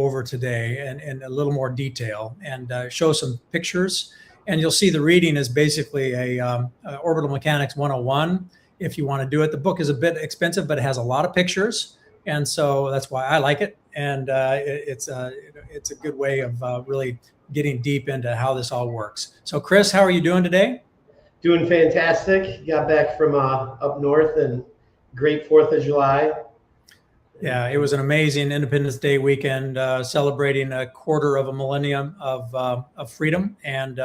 over today in a little more detail and show some pictures. And you'll see the reading is basically a Orbital Mechanics 101. If you want to do it, the book is a bit expensive, but it has a lot of pictures. And so that's why I like it. And it's a good way of really getting deep into how this all works. So Chris, how are you doing today? Doing fantastic. Got back from up north and great 4th of July. Yeah, it was an amazing Independence Day weekend, celebrating a quarter of a millennium of freedom and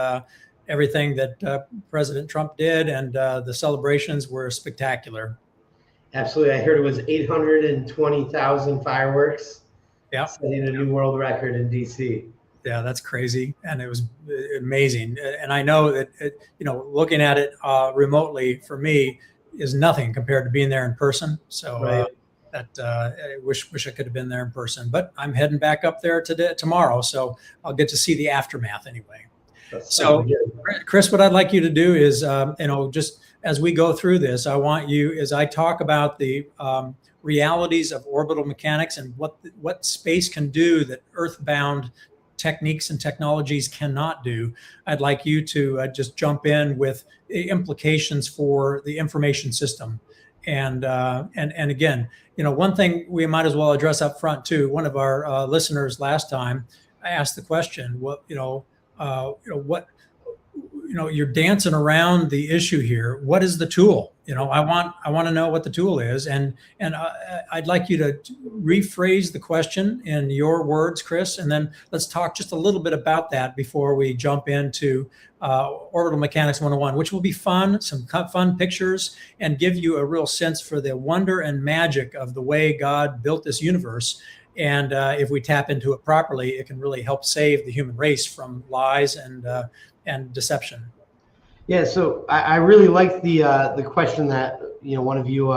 everything that President Trump did, and the celebrations were spectacular. Absolutely. I heard it was 820,000 fireworks. Yeah. Setting a new world record in DC. Yeah, that's crazy. And it was amazing. And I know that, looking at it remotely for me is nothing compared to being there in person. So right. I wish I could have been there in person, but I'm heading back up there tomorrow. So I'll get to see the aftermath anyway. So Chris, what I'd like you to do is, just as we go through this, I want you, as I talk about the realities of orbital mechanics and what space can do that earthbound techniques and technologies cannot do, I'd like you to just jump in with implications for the information system. And again, one thing we might as well address up front too. One of our listeners last time asked the question, you're dancing around the issue here. What is the tool? I want to know what the tool is, and I'd like you to rephrase the question in your words, Chris, and then let's talk just a little bit about that before we jump into Orbital Mechanics 101, which will be fun, some fun pictures, and give you a real sense for the wonder and magic of the way God built this universe. And if we tap into it properly, it can really help save the human race from lies and deception. Yeah, so I really like the question that one of you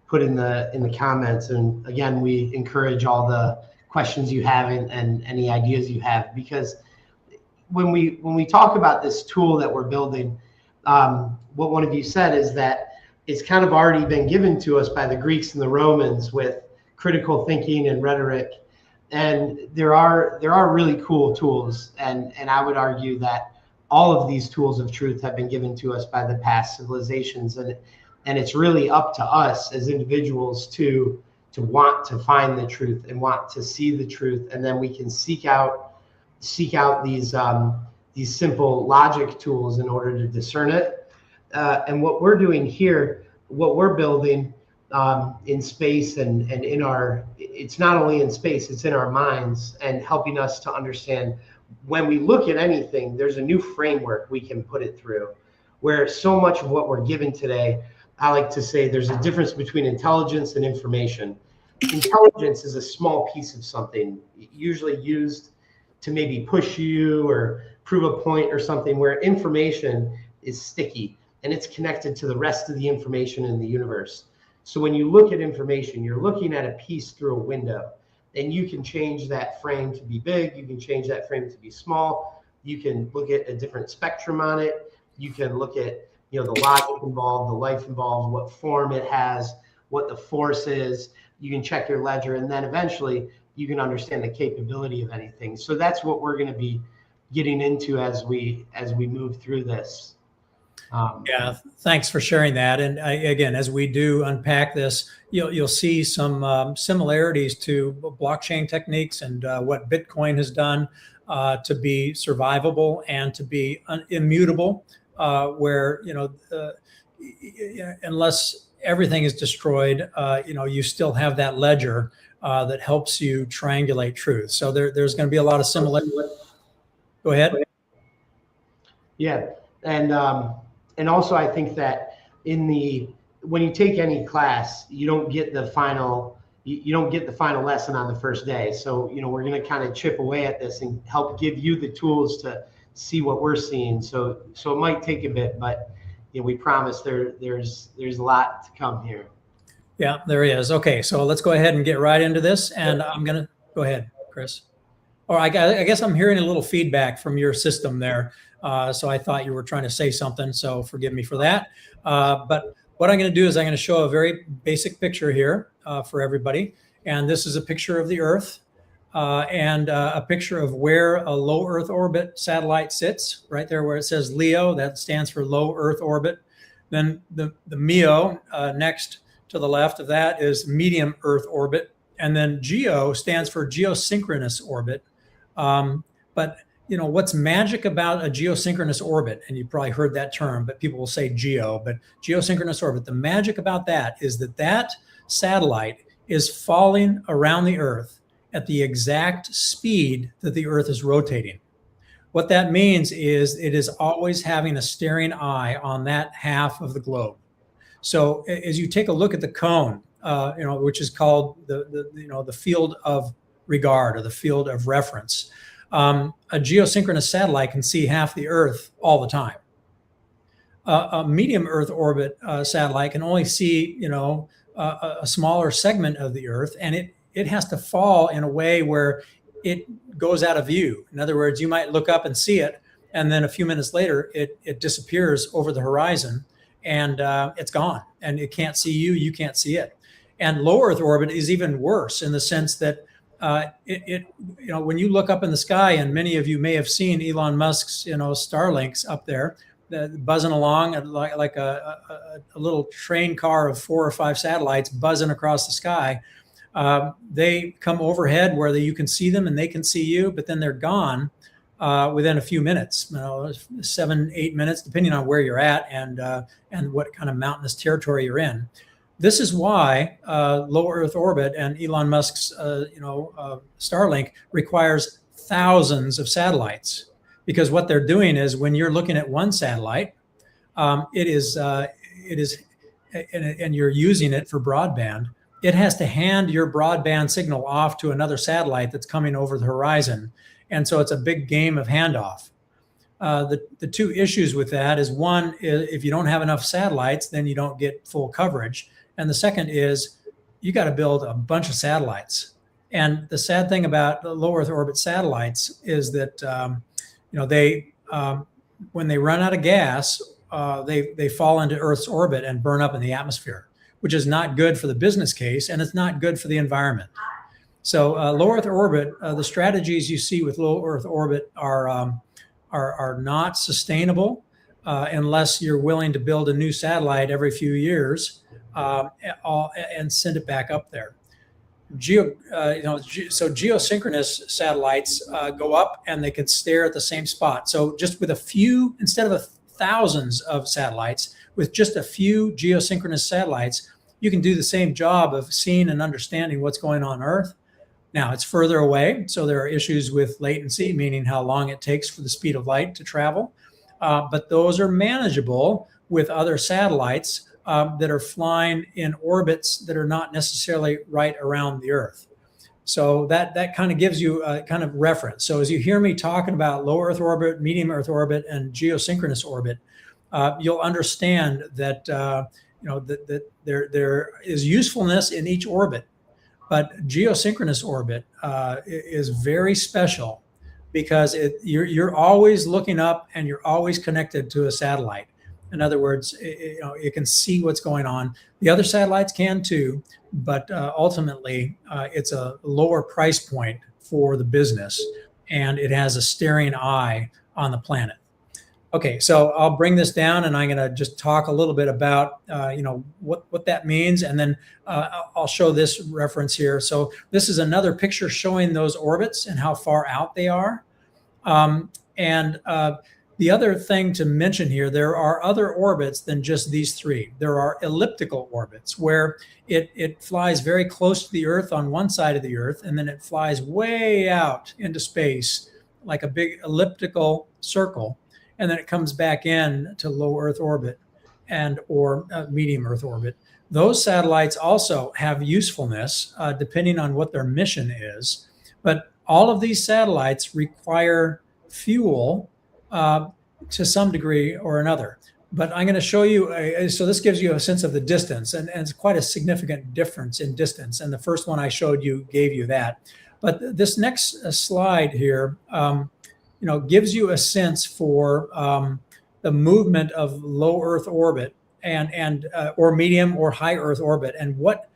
put in the comments, and again, we encourage all the questions you have and any ideas you have, because when we talk about this tool that we're building, what one of you said is that it's kind of already been given to us by the Greeks and the Romans with critical thinking and rhetoric. And there are really cool tools, and I would argue that all of these tools of truth have been given to us by the past civilizations, and it's really up to us as individuals to want to find the truth and want to see the truth, and then we can seek out these simple logic tools in order to discern it. And what we're doing here, what we're building in space and in it's not only in space, it's in our minds, and helping us to understand when we look at anything, there's a new framework we can put it through, where so much of what we're given today, I like to say there's a difference between intelligence and information. Intelligence is a small piece of something, usually used to maybe push you or prove a point or something, where information is sticky and it's connected to the rest of the information in the universe. So when you look at information, you're looking at a piece through a window, and you can change that frame to be big, you can change that frame to be small, you can look at a different spectrum on it, you can look at the logic involved, the life involved, what form it has, what the force is, you can check your ledger, and then eventually you can understand the capability of anything. So that's what we're going to be getting into as we move through this. Yeah, thanks for sharing that. And again, as we do unpack this, you'll see some similarities to blockchain techniques and what Bitcoin has done to be survivable and to be immutable, where unless everything is destroyed, you still have that ledger that helps you triangulate truth. So there's going to be a lot of similarity. Go ahead. Yeah, and also I think that when you take any class, you don't get the final lesson on the first day. So we're going to kind of chip away at this and help give you the tools to see what we're seeing. So it might take a bit, but we promise there's a lot to come here. Yeah, there is. Okay, so let's go ahead and get right into this. And I'm going to go ahead, Chris. Or I guess I'm hearing a little feedback from your system there. So I thought you were trying to say something, so forgive me for that. But what I'm going to do is I'm going to show a very basic picture here for everybody. And this is a picture of the Earth. and a picture of where a low Earth orbit satellite sits, right there where it says LEO. That stands for low Earth orbit. Then the MEO next to the left of that is medium Earth orbit. And then GEO stands for geosynchronous orbit. But what's magic about a geosynchronous orbit, and you probably heard that term, but people will say GEO, but geosynchronous orbit, the magic about that is that satellite is falling around the Earth at the exact speed that the Earth is rotating. What that means is it is always having a staring eye on that half of the globe. So as you take a look at the cone, which is called the field of regard or the field of reference, a geosynchronous satellite can see half the Earth all the time. A medium Earth orbit satellite can only see a smaller segment of the Earth, and it has to fall in a way where it goes out of view. In other words, you might look up and see it, and then a few minutes later, it disappears over the horizon, and it's gone, and it can't see you, you can't see it. And low Earth orbit is even worse in the sense that when you look up in the sky, and many of you may have seen Elon Musk's Starlinks up there, buzzing along like a little train car of 4 or 5 satellites buzzing across the sky. They come overhead where you can see them and they can see you, but then they're gone within a few minutes, 7-8 minutes, depending on where you're at and what kind of mountainous territory you're in. This is why low Earth orbit and Elon Musk's Starlink requires thousands of satellites, because what they're doing is when you're looking at one satellite, it is and you're using it for broadband, it has to hand your broadband signal off to another satellite that's coming over the horizon. And so it's a big game of handoff. The two issues with that is, one, if you don't have enough satellites, then you don't get full coverage. And the second is you got to build a bunch of satellites. And the sad thing about the low Earth orbit satellites is that, they when they run out of gas, they fall into Earth's orbit and burn up in the atmosphere, which is not good for the business case, and it's not good for the environment. So low Earth orbit, the strategies you see with low Earth orbit are not sustainable unless you're willing to build a new satellite every few years and send it back up there. So geosynchronous satellites go up and they can stare at the same spot. So just with a few, instead of thousands of satellites, with just a few geosynchronous satellites, you can do the same job of seeing and understanding what's going on Earth. Now, it's further away, so there are issues with latency, meaning how long it takes for the speed of light to travel. But those are manageable with other satellites that are flying in orbits that are not necessarily right around the Earth. So that kind of gives you a kind of reference. So as you hear me talking about low Earth orbit, medium Earth orbit, and geosynchronous orbit, you'll understand that that there is usefulness in each orbit, but geosynchronous orbit is very special because you're always looking up and you're always connected to a satellite. In other words, it can see what's going on. The other satellites can too, but ultimately it's a lower price point for the business, and it has a staring eye on the planet. Okay, so I'll bring this down, and I'm going to just talk a little bit about what that means, and then I'll show this reference here. So this is another picture showing those orbits and how far out they are. The other thing to mention here, there are other orbits than just these three. There are elliptical orbits where it flies very close to the Earth on one side of the Earth, and then it flies way out into space like a big elliptical circle, and then it comes back in to low Earth orbit or medium Earth orbit. Those satellites also have usefulness depending on what their mission is, but all of these satellites require fuel to some degree or another. But I'm going to show you, so this gives you a sense of the distance, and it's quite a significant difference in distance. And the first one I showed you gave you that. But this next slide here, gives you a sense for the movement of low Earth orbit or medium or high Earth orbit, and what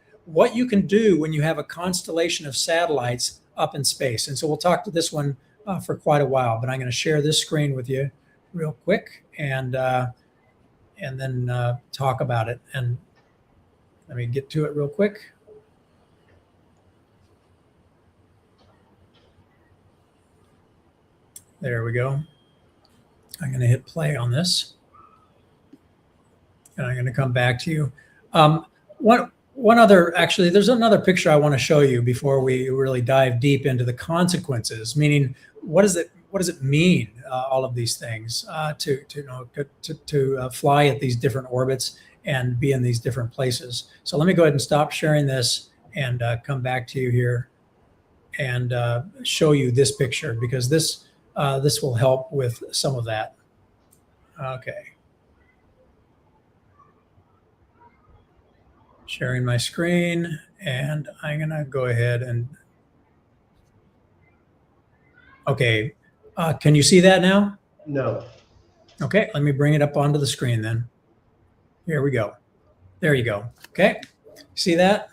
you can do when you have a constellation of satellites up in space. And so we'll talk to this one for quite a while, but I'm going to share this screen with you real quick and then talk about it. And let me get to it real quick. There we go. I'm going to hit play on this. And I'm going to come back to you. One other, actually, there's another picture I want to show you before we really dive deep into the consequences, meaning what does it mean, all of these things, to fly at these different orbits and be in these different places. So let me go ahead and stop sharing this and come back to you here and show you this picture, because this will help with some of that. Okay. Sharing my screen, and I'm gonna go ahead and, okay. Can you see that now? No. Okay, let me bring it up onto the screen then. Here we go. There you go. Okay, see that?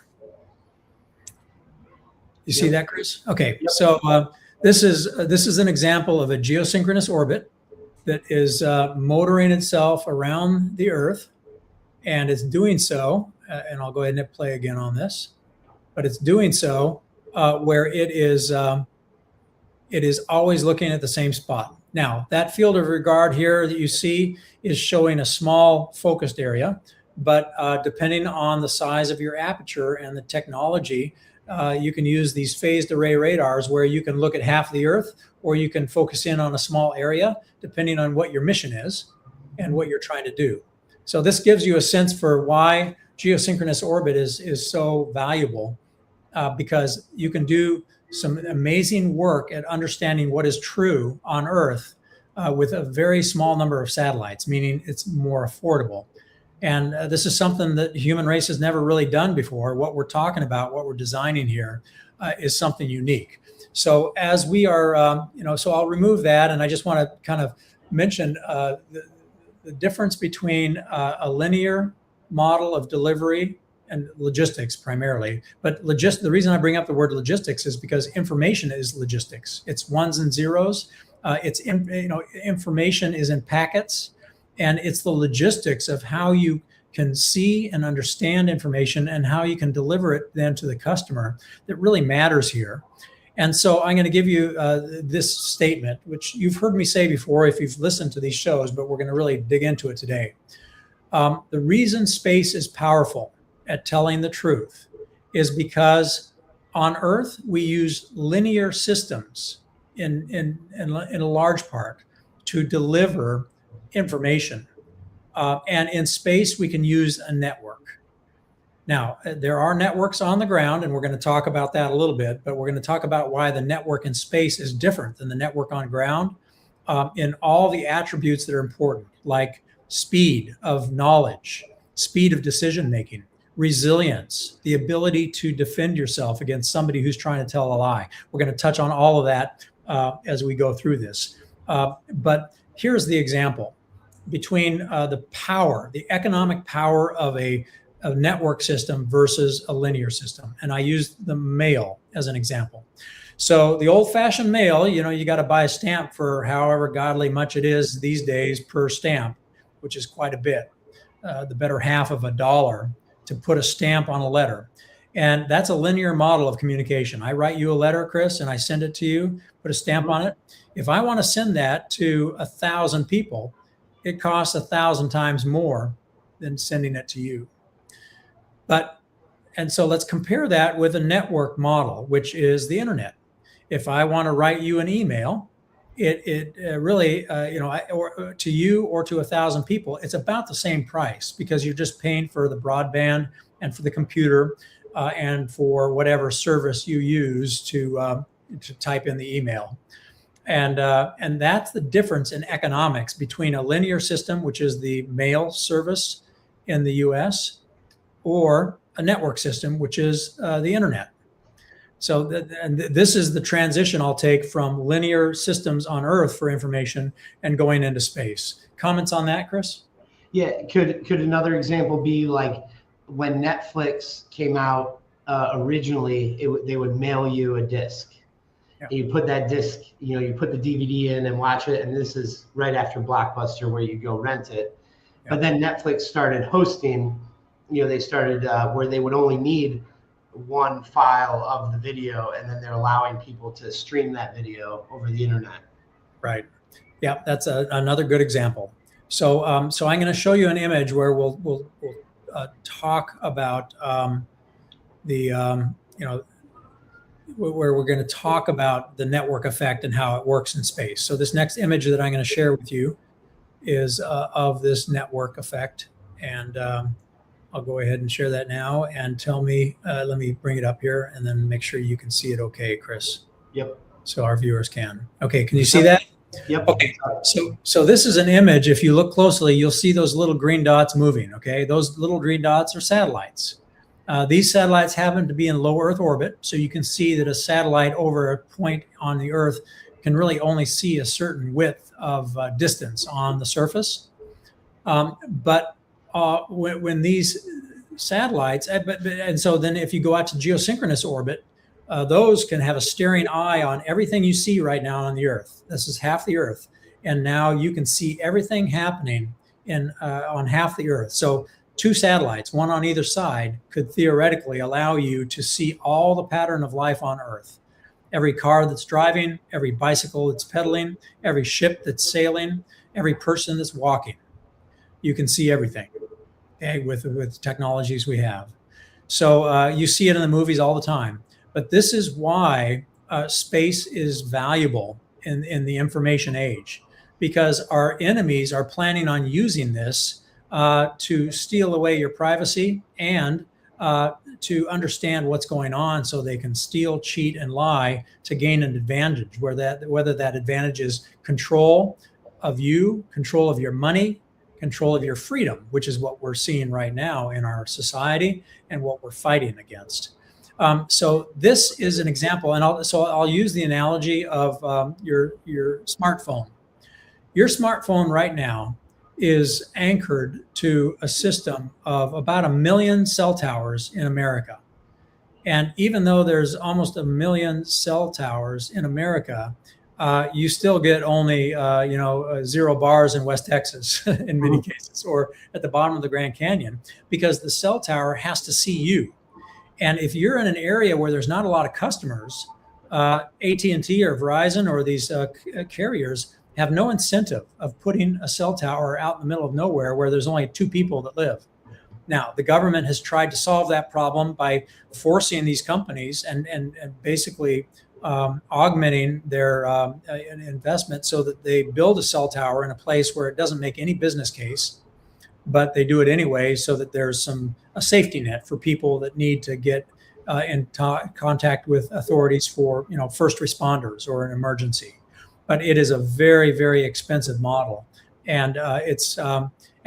You see that, Chris? Okay, yep. So this is an example of a geosynchronous orbit that is motoring itself around the Earth, and it's doing so. And I'll go ahead and hit play again on this, but it's doing so where it is always looking at the same spot. Now, that field of regard here that you see is showing a small focused area, but depending on the size of your aperture and the technology, you can use these phased array radars where you can look at half the Earth, or you can focus in on a small area, depending on what your mission is and what you're trying to do. So this gives you a sense for why geosynchronous orbit is so valuable, because you can do some amazing work at understanding what is true on Earth with a very small number of satellites, meaning it's more affordable. And this is something that the human race has never really done before. What we're talking about, what we're designing here, is something unique. So as we are, so I'll remove that, and I just want to kind of mention the difference between a linear model of delivery and logistics primarily. But the reason I bring up the word logistics is because information is logistics. It's ones and zeros. Information is in packets, and it's the logistics of how you can see and understand information and how you can deliver it then to the customer that really matters here. And so I'm going to give you this statement, which you've heard me say before if you've listened to these shows, but we're going to really dig into it today. The reason space is powerful at telling the truth is because on Earth, we use linear systems in a large part to deliver information. And in space, we can use a network. Now, there are networks on the ground, and we're going to talk about that a little bit, but we're going to talk about why the network in space is different than the network on ground in all the attributes that are important, like speed of knowledge, speed of decision-making, resilience, the ability to defend yourself against somebody who's trying to tell a lie. We're going to touch on all of that as we go through this. But here's the example between the power, the economic power of a network system versus a linear system. And I use the mail as an example. So the old-fashioned mail, you got to buy a stamp for however godly much it is these days per stamp, which is quite a bit, the better half of $1 to put a stamp on a letter. And that's a linear model of communication. I write you a letter, Chris, and I send it to you, put a stamp on it. If I want to send that to 1,000 people, it costs 1,000 times more than sending it to you. And so let's compare that with a network model, which is the internet. If I want to write you an email, it really, or to you or to 1,000 people, it's about the same price because you're just paying for the broadband and for the computer and for whatever service you use to type in the email. And that's the difference in economics between a linear system, which is the mail service in the US, or a network system, which is the internet. So this is the transition I'll take from linear systems on Earth for information and going into space. Comments on that, Chris? Yeah, could another example be like when Netflix came out originally, they would mail you a disc. and you put that disc, you put the DVD in and watch it. And this is right after Blockbuster where you go rent it. Yeah. But then Netflix started hosting, they started where they would only need one file of the video, and then they're allowing people to stream that video over the internet. Right. Yeah, that's another good example. So, so I'm going to show you an image where we'll talk about where we're going to talk about the network effect and how it works in space. So this next image that I'm going to share with you is of this network effect, and I'll go ahead and share that now. And tell me, let me bring it up here, and then make sure you can see it. Okay, Chris. Yep. So our viewers can. Okay, can you see that? Yep. Okay, so this is an image. If you look closely, you'll see those little green dots moving. Okay, those little green dots are satellites. These satellites happen to be in low Earth orbit, so you can see that a satellite over a point on the Earth can really only see a certain width of distance on the surface. But when these satellites, and so then if you go out to geosynchronous orbit, those can have a staring eye on everything you see right now on the Earth. This is half the Earth, and now you can see everything happening on half the Earth. So 2 satellites, one on either side, could theoretically allow you to see all the pattern of life on Earth. Every car that's driving, every bicycle that's pedaling, every ship that's sailing, every person that's walking. You can see everything, okay, with technologies we have. So you see it in the movies all the time. But this is why space is valuable in the information age, because our enemies are planning on using this to steal away your privacy and to understand what's going on, so they can steal, cheat, and lie to gain an advantage, whether that advantage is control of you, control of your money, control of your freedom, which is what we're seeing right now in our society and what we're fighting against. So this is an example, and I'll use the analogy of your smartphone. Your smartphone right now is anchored to a system of about 1 million cell towers in America. And even though there's almost 1 million cell towers in America, you still get only 0 bars in West Texas in many cases, or at the bottom of the Grand Canyon, because the cell tower has to see you. And if you're in an area where there's not a lot of customers, AT&T or Verizon or these carriers have no incentive of putting a cell tower out in the middle of nowhere where there's only 2 people that live. Now, the government has tried to solve that problem by forcing these companies and basically augmenting their investment so that they build a cell tower in a place where it doesn't make any business case, but they do it anyway so that there's a safety net for people that need to get in contact with authorities for first responders or an emergency. But it is a very, very expensive model, and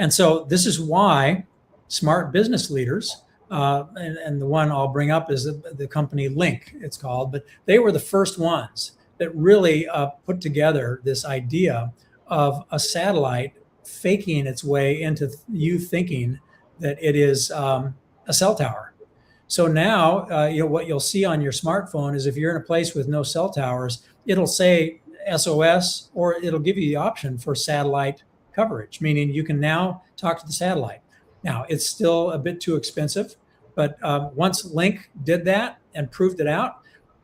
so this is why smart business leaders, and the one I'll bring up is the company Link, it's called, but they were the first ones that really put together this idea of a satellite faking its way into you thinking that it is a cell tower. So now, what you'll see on your smartphone is if you're in a place with no cell towers, it'll say SOS, or it'll give you the option for satellite coverage, meaning you can now talk to the satellite. Now, it's still a bit too expensive, but once Link did that and proved it out,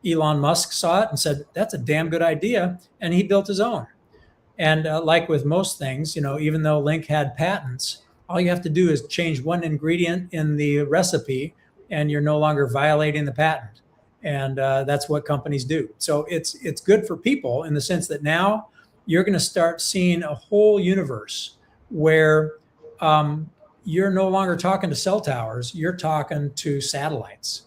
Elon Musk saw it and said, that's a damn good idea, and he built his own. And like with most things, even though Link had patents, all you have to do is change one ingredient in the recipe, and you're no longer violating the patent. And that's what companies do. So it's good for people in the sense that now you're going to start seeing a whole universe where you're no longer talking to cell towers, you're talking to satellites.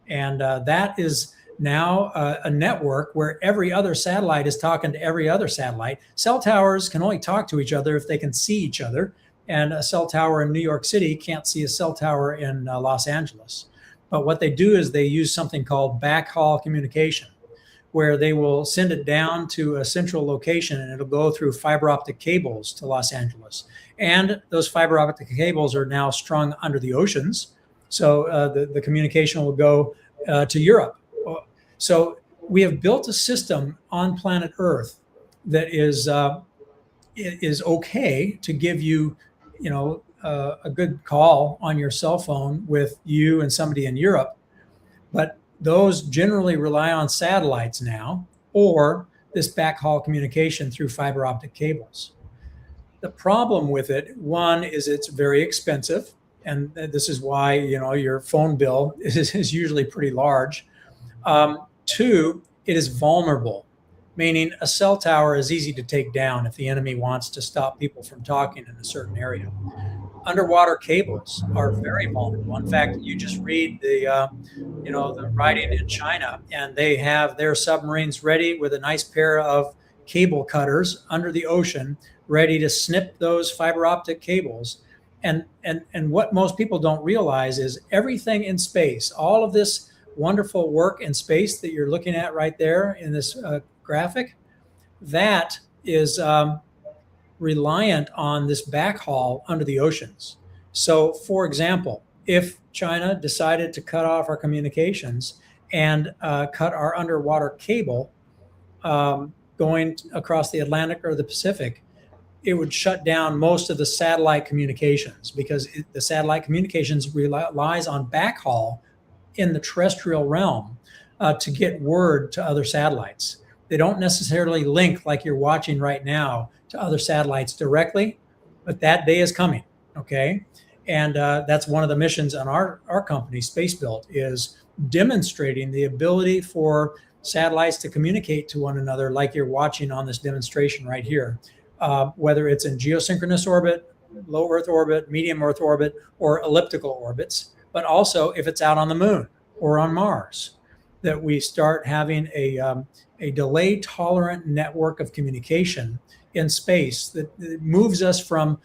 And that is now a network where every other satellite is talking to every other satellite. Cell towers can only talk to each other if they can see each other. And a cell tower in New York City can't see a cell tower in Los Angeles. But what they do is they use something called backhaul communication, where they will send it down to a central location and it'll go through fiber optic cables to Los Angeles. And those fiber optic cables are now strung under the oceans. So the communication will go to Europe. So we have built a system on planet Earth that is okay to give you, a good call on your cell phone with you and somebody in Europe, but those generally rely on satellites now, or this backhaul communication through fiber optic cables. The problem with it, one, is it's very expensive, and this is why your phone bill is usually pretty large. Two, it is vulnerable, meaning a cell tower is easy to take down if the enemy wants to stop people from talking in a certain area. Underwater cables are very vulnerable. In fact, you just read the writing in China, and they have their submarines ready with a nice pair of cable cutters under the ocean, ready to snip those fiber optic cables. And what most people don't realize is everything in space, all of this wonderful work in space that you're looking at right there in this graphic, that is reliant on this backhaul under the oceans. So, for example, if China decided to cut off our communications and cut our underwater cable going across the Atlantic or the Pacific, it would shut down most of the satellite communications, because the satellite communications relies on backhaul in the terrestrial realm to get word to other satellites. They don't necessarily link like you're watching right now to other satellites directly, but that day is coming, okay? And that's one of the missions on our company, Space Built, is demonstrating the ability for satellites to communicate to one another like you're watching on this demonstration right here, whether it's in geosynchronous orbit, low Earth orbit, medium Earth orbit, or elliptical orbits, but also if it's out on the moon or on Mars, that we start having a delay-tolerant network of communication in space that moves us from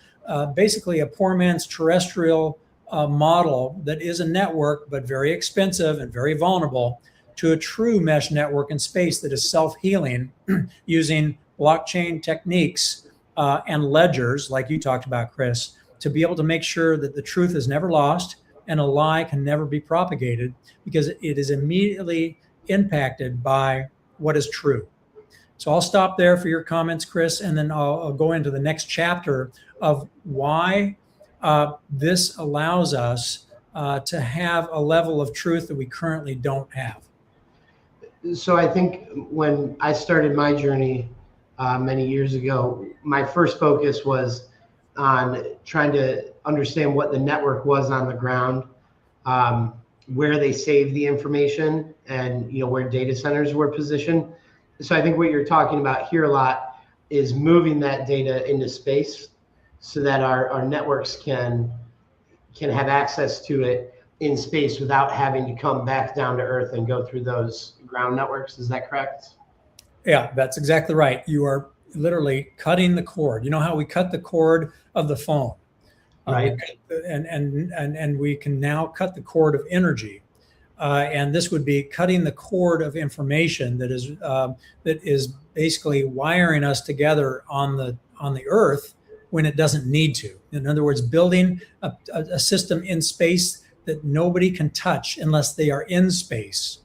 basically a poor man's terrestrial model that is a network but very expensive and very vulnerable, to a true mesh network in space that is self-healing using blockchain techniques and ledgers, like you talked about, Chris, to be able to make sure that the truth is never lost and a lie can never be propagated, because it is immediately impacted by what is true. So I'll stop there for your comments, Chris, and then I'll go into the next chapter of why this allows us to have a level of truth that we currently don't have. So I think when I started my journey many years ago, my first focus was on trying to understand what the network was on the ground, where they saved the information, and where data centers were positioned. So I think what you're talking about here a lot is moving that data into space so that our networks can have access to it in space without having to come back down to Earth and go through those ground networks. Is that correct? Yeah, that's exactly right. You are literally cutting the cord. You know how we cut the cord of the phone, Right? And we can now cut the cord of energy, and this would be cutting the cord of information that is basically wiring us together on the Earth when it doesn't need to. In other words, building a system in space that nobody can touch unless they are in space.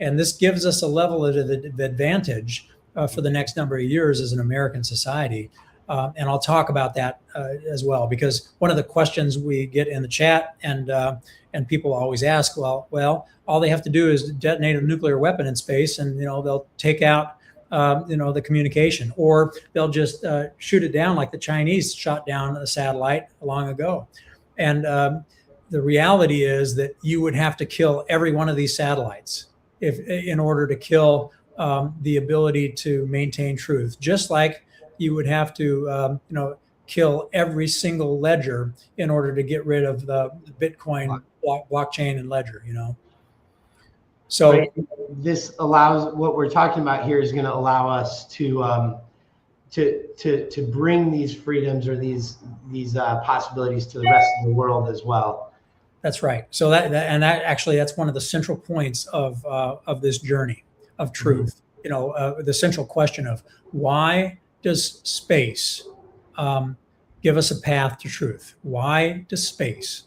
And this gives us a level of advantage for the next number of years as an American society. And I'll talk about that as well, because one of the questions we get in the chat and people always ask, well, all they have to do is detonate a nuclear weapon in space, and they'll take out the communication, or they'll just shoot it down like the Chinese shot down a satellite long ago. And the reality is that you would have to kill every one of these satellites in order to kill the ability to maintain truth, just like you would have to kill every single ledger in order to get rid of the Bitcoin blockchain and ledger. So right. This allows, what we're talking about here is going to allow us to bring these freedoms or these possibilities to the rest of the world as well. That's right. So that's one of the central points of this journey of truth. Mm-hmm. The central question of why does space give us a path to truth? Why does space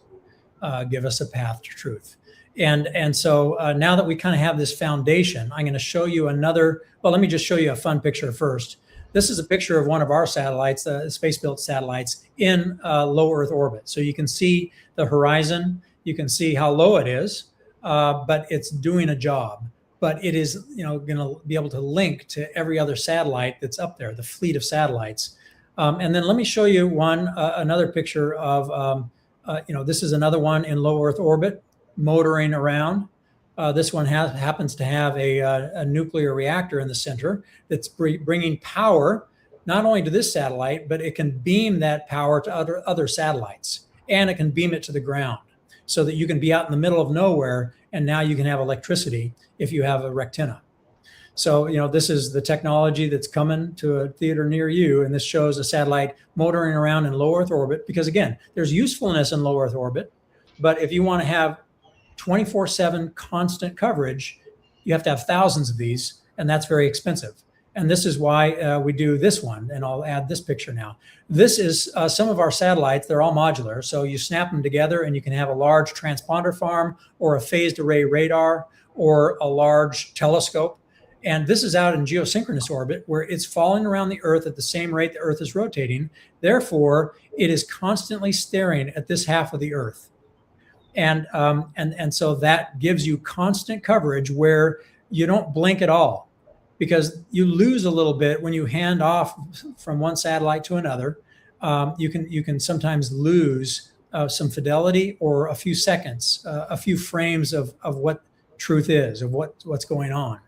give us a path to truth? And so now that we kind of have this foundation, I'm going to show you another. Well, let me just show you a fun picture first. This is a picture of one of our satellites, space-built satellites in low Earth orbit. So you can see the horizon. You can see how low it is, but it's doing a job. But it is, going to be able to link to every other satellite that's up there, the fleet of satellites. And then let me show you another picture of, this is another one in low Earth orbit, motoring around. This one happens to have a nuclear reactor in the center that's bringing power not only to this satellite, but it can beam that power to other satellites, and it can beam it to the ground so that you can be out in the middle of nowhere, and now you can have electricity if you have a rectina. So, this is the technology that's coming to a theater near you, and this shows a satellite motoring around in low Earth orbit, because again, there's usefulness in low Earth orbit, but if you want to have 24/7 constant coverage, you have to have thousands of these, and that's very expensive. And this is why we do this one, and I'll add this picture now. This is some of our satellites. They're all modular, so you snap them together and you can have a large transponder farm or a phased array radar or a large telescope. And this is out in geosynchronous orbit, where it's falling around the Earth at the same rate the Earth is rotating. Therefore, it is constantly staring at this half of the Earth. And so that gives you constant coverage where you don't blink at all, because you lose a little bit when you hand off from one satellite to another. You can sometimes lose some fidelity, or a few seconds, a few frames of what truth is, of what's going on.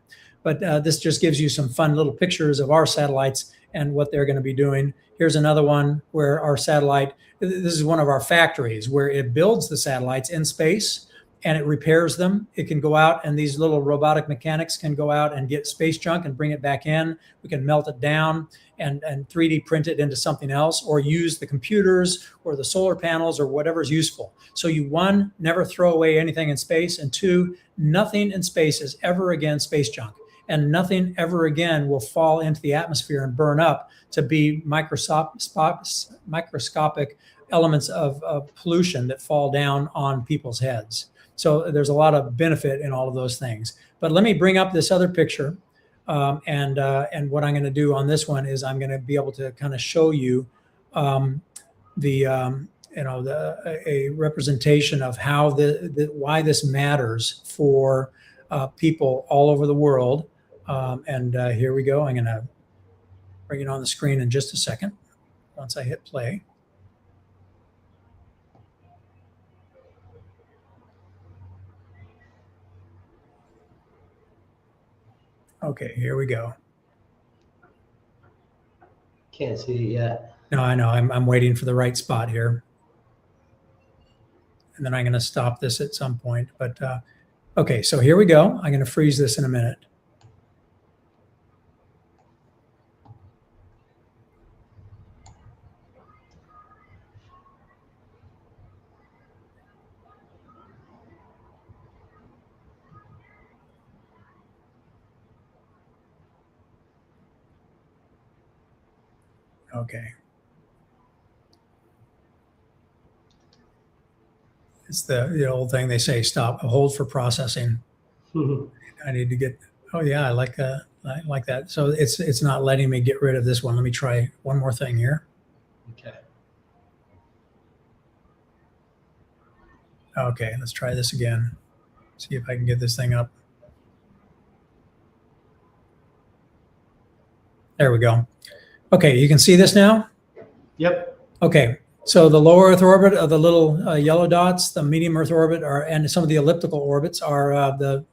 But this just gives you some fun little pictures of our satellites and what they're going to be doing. Here's another one where our satellite, this is one of our factories where it builds the satellites in space and it repairs them. It can go out, and these little robotic mechanics can go out and get space junk and bring it back in. We can melt it down and 3D print it into something else, or use the computers or the solar panels or whatever is useful. So you, one, never throw away anything in space, and two, nothing in space is ever again space junk. And nothing ever again will fall into the atmosphere and burn up to be microscopic elements of pollution that fall down on people's heads. So there's a lot of benefit in all of those things. But let me bring up this other picture. And what I'm going to do on this one is I'm going to be able to kind of show you a representation of how why this matters for people all over the world. Here we go. I'm going to bring it on the screen in just a second once I hit play. Okay, here we go. Can't see it yet. No, I know. I'm waiting for the right spot here. And then I'm going to stop this at some point. But okay, so here we go. I'm going to freeze this in a minute. Okay. It's the old thing they say, stop, hold for processing. I need to get, oh yeah, I like that. So it's not letting me get rid of this one. Let me try one more thing here. Okay. Okay, let's try this again. See if I can get this thing up. There we go. Okay, you can see this now? Yep. Okay, so the low Earth orbit are the little yellow dots, the medium Earth orbit and some of the elliptical orbits are the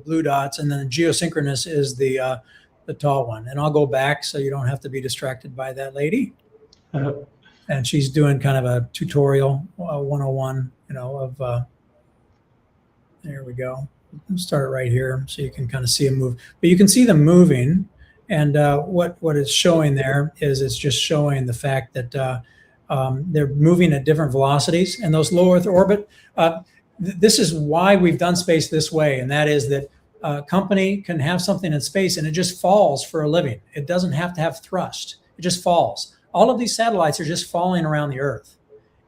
blue dots, and then the geosynchronous is the tall one. And I'll go back so you don't have to be distracted by that lady. And she's doing kind of a tutorial 101, there we go. Let's start right here so you can kind of see them move. But you can see them moving. And what it's showing there is it's just showing the fact that they're moving at different velocities. And those low Earth orbit, this is why we've done space this way. And that is that a company can have something in space and it just falls for a living. It doesn't have to have thrust. It just falls. All of these satellites are just falling around the Earth.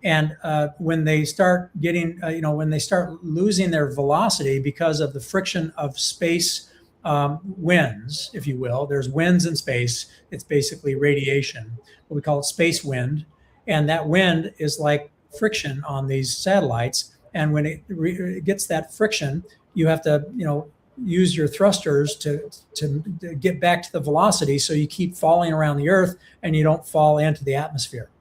And when they start getting, when they start losing their velocity because of the friction of space winds, if you will, there's winds in space. It's basically radiation. We call it space wind. And that wind is like friction on these satellites. And when it gets that friction, you have to, use your thrusters to get back to the velocity, so you keep falling around the Earth and you don't fall into the atmosphere.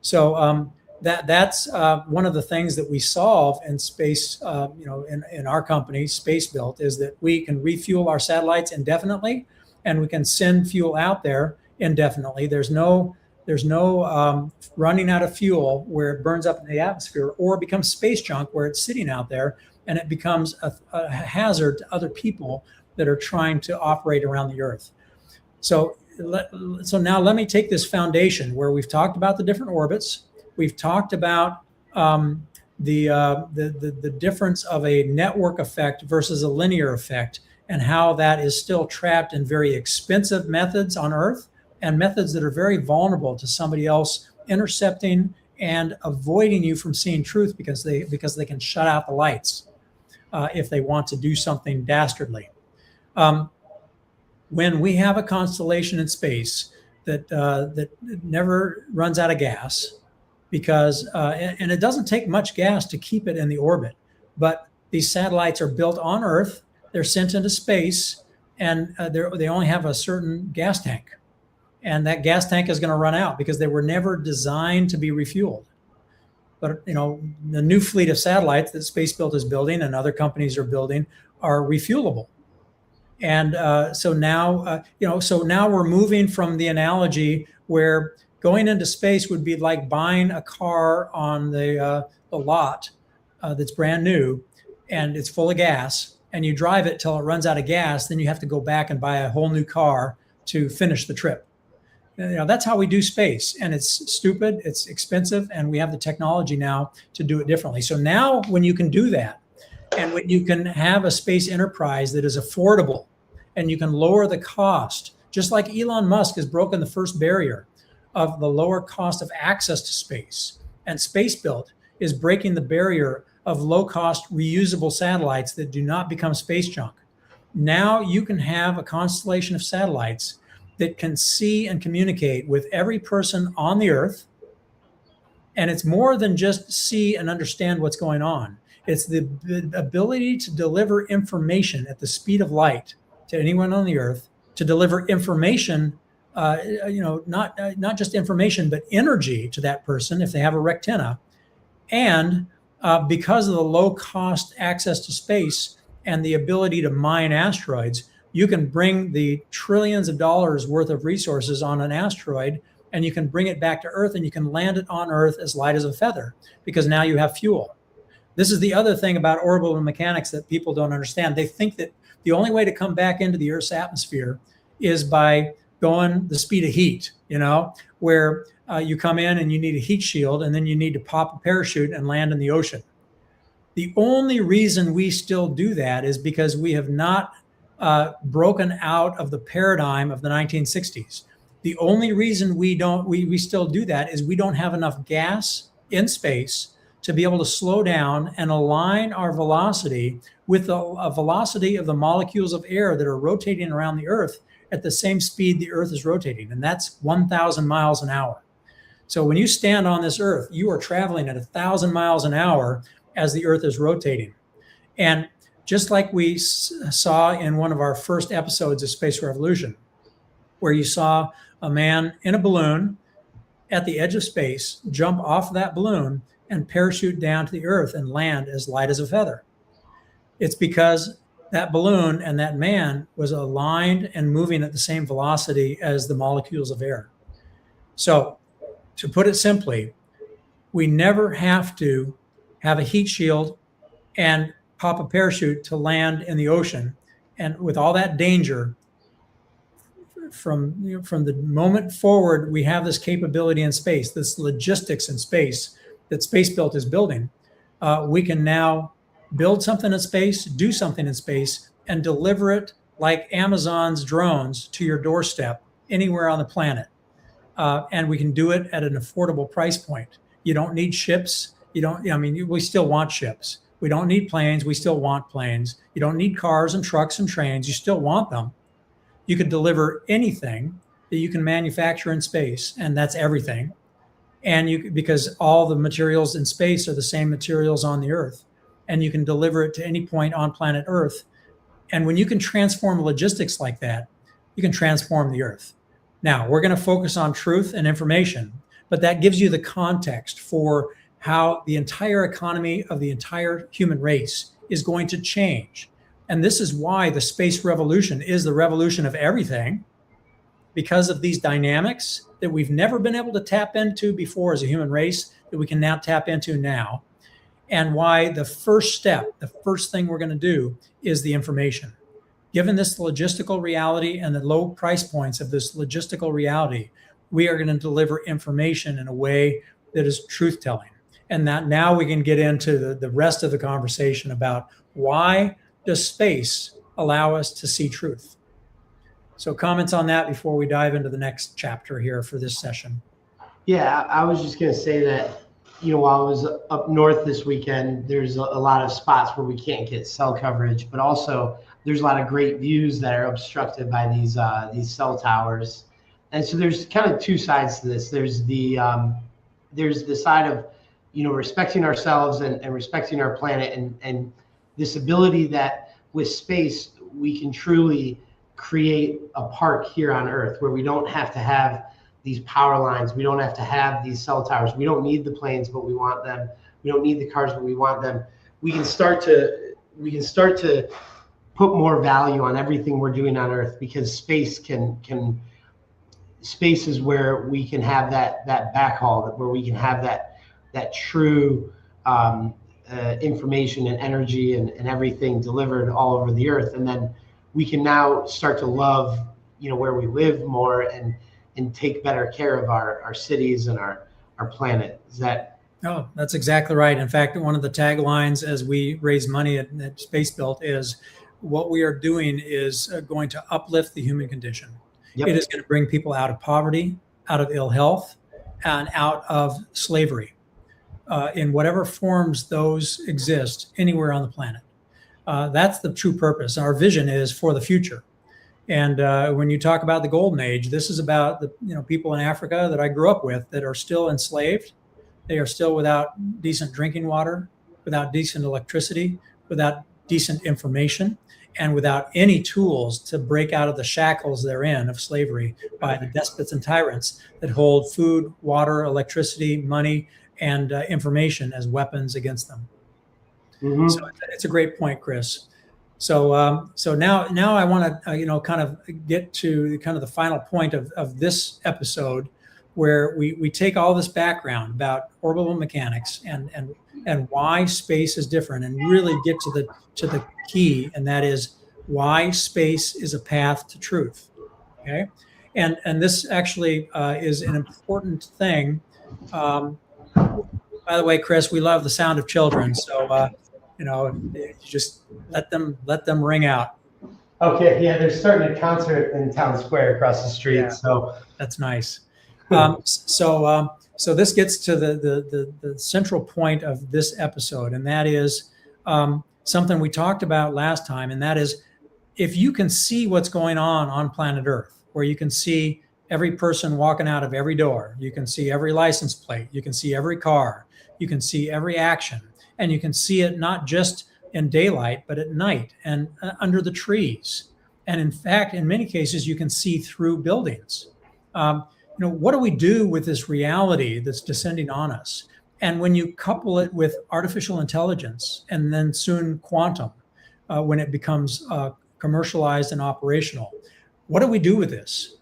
So that's one of the things that we solve in space, in our company, Space Built, is that we can refuel our satellites indefinitely, and we can send fuel out there indefinitely. There's no running out of fuel where it burns up in the atmosphere or becomes space junk where it's sitting out there and it becomes a hazard to other people that are trying to operate around the Earth. So now let me take this foundation where we've talked about the different orbits. We've talked about the difference of a network effect versus a linear effect, and how that is still trapped in very expensive methods on Earth and methods that are very vulnerable to somebody else intercepting and avoiding you from seeing truth because they can shut out the lights if they want to do something dastardly. When we have a constellation in space that never runs out of gas, because and it doesn't take much gas to keep it in the orbit, but these satellites are built on Earth, they're sent into space, and they only have a certain gas tank. And that gas tank is going to run out because they were never designed to be refueled. But the new fleet of satellites that Space Built is building and other companies are building are refuelable. And so now we're moving from the analogy where going into space would be like buying a car on the lot that's brand new and it's full of gas, and you drive it till it runs out of gas. Then you have to go back and buy a whole new car to finish the trip. That's how we do space, and it's stupid, it's expensive, and we have the technology now to do it differently. So now when you can do that, and when you can have a space enterprise that is affordable, and you can lower the cost, just like Elon Musk has broken the first barrier of the lower cost of access to space, and Space Built is breaking the barrier of low-cost reusable satellites that do not become space junk. Now you can have a constellation of satellites that can see and communicate with every person on the Earth. And it's more than just see and understand what's going on. It's the ability to deliver information at the speed of light to anyone on the Earth, to deliver information, not just information, but energy to that person if they have a rectina. And because of the low cost access to space and the ability to mine asteroids, you can bring the trillions of dollars worth of resources on an asteroid, and you can bring it back to Earth, and you can land it on Earth as light as a feather, because now you have fuel. This is the other thing about orbital mechanics that people don't understand. They think that the only way to come back into the Earth's atmosphere is by going the speed of heat, where you come in and you need a heat shield, and then you need to pop a parachute and land in the ocean. The only reason we still do that is because we have not broken out of the paradigm of the 1960s. The only reason we still do that is we don't have enough gas in space to be able to slow down and align our velocity with the velocity of the molecules of air that are rotating around the Earth at the same speed the Earth is rotating, and that's 1,000 miles an hour. So when you stand on this Earth, you are traveling at 1,000 miles an hour as the Earth is rotating. And just like we saw in one of our first episodes of Space Revolution, where you saw a man in a balloon at the edge of space jump off that balloon and parachute down to the Earth and land as light as a feather. It's because that balloon and that man was aligned and moving at the same velocity as the molecules of air. So to put it simply, we never have to have a heat shield and pop a parachute to land in the ocean. And with all that danger, from the moment forward, we have this capability in space, this logistics in space that Space Built is building. We can now build something in space, do something in space, and deliver it like Amazon's drones to your doorstep anywhere on the planet. And we can do it at an affordable price point. You don't need ships. We still want ships. We don't need planes. We still want planes. You don't need cars and trucks and trains. You still want them. You could deliver anything that you can manufacture in space, and that's everything. And because all the materials in space are the same materials on the Earth, and you can deliver it to any point on planet Earth. And when you can transform logistics like that, you can transform the Earth. Now, we're going to focus on truth and information, but that gives you the context for how the entire economy of the entire human race is going to change. And this is why the space revolution is the revolution of everything, because of these dynamics that we've never been able to tap into before as a human race, that we can now tap into now. And why the first step, the first thing we're going to do is the information. Given this logistical reality and the low price points of this logistical reality, we are going to deliver information in a way that is truth-telling. And that now we can get into the rest of the conversation about why does space allow us to see truth? So comments on that before we dive into the next chapter here for this session. Yeah, I was just going to say that, while I was up north this weekend, there's a lot of spots where we can't get cell coverage, but also there's a lot of great views that are obstructed by these cell towers. And so there's kind of two sides to this. There's the side of, respecting ourselves and respecting our planet, and this ability that with space, we can truly create a park here on Earth where we don't have to have these power lines. We don't have to have these cell towers. We don't need the planes, but we want them. We don't need the cars, but we want them. We can start to put more value on everything we're doing on Earth, because space space is where we can have that backhaul, where we can have that true information and energy and everything delivered all over the Earth. And then we can now start to love, where we live more and take better care of our cities and our planet. Is that? Oh, that's exactly right. In fact, one of the taglines as we raise money at Space Built is, what we are doing is going to uplift the human condition. Yep. It is going to bring people out of poverty, out of ill health, and out of slavery, in whatever forms those exist anywhere on the planet. That's the true purpose. Our vision is for the future. And when you talk about the golden age, this is about the people in Africa that I grew up with that are still enslaved. They are still without decent drinking water, without decent electricity, without decent information, and without any tools to break out of the shackles they're in of slavery by the despots and tyrants that hold food, water, electricity, money, and information as weapons against them. Mm-hmm. So it's a great point, Chris. So now I want to kind of get to kind of the final point of this episode, where we take all this background about orbital mechanics and why space is different, and really get to the key, and that is why space is a path to truth. Okay, and this actually is an important thing. By the way, Chris, we love the sound of children, so. You just let them ring out. Okay, yeah, they're starting a concert in Town Square across the street, yeah. So that's nice. So this gets to the central point of this episode, and that is something we talked about last time, and that is, if you can see what's going on planet Earth, where you can see every person walking out of every door, you can see every license plate, you can see every car, you can see every action. And you can see it not just in daylight, but at night and under the trees. And in fact, in many cases, you can see through buildings. What do we do with this reality that's descending on us? And when you couple it with artificial intelligence, and then soon quantum, when it becomes commercialized and operational, what do we do with this?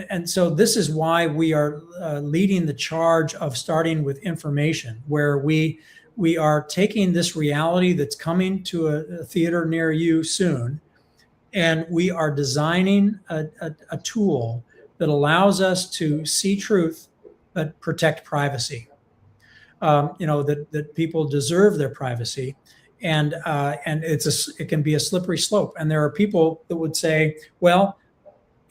And so this is why we are leading the charge of starting with information, where we are taking this reality that's coming to a theater near you soon, and we are designing a tool that allows us to see truth but protect privacy. That people deserve their privacy, and it can be a slippery slope. And there are people that would say, well,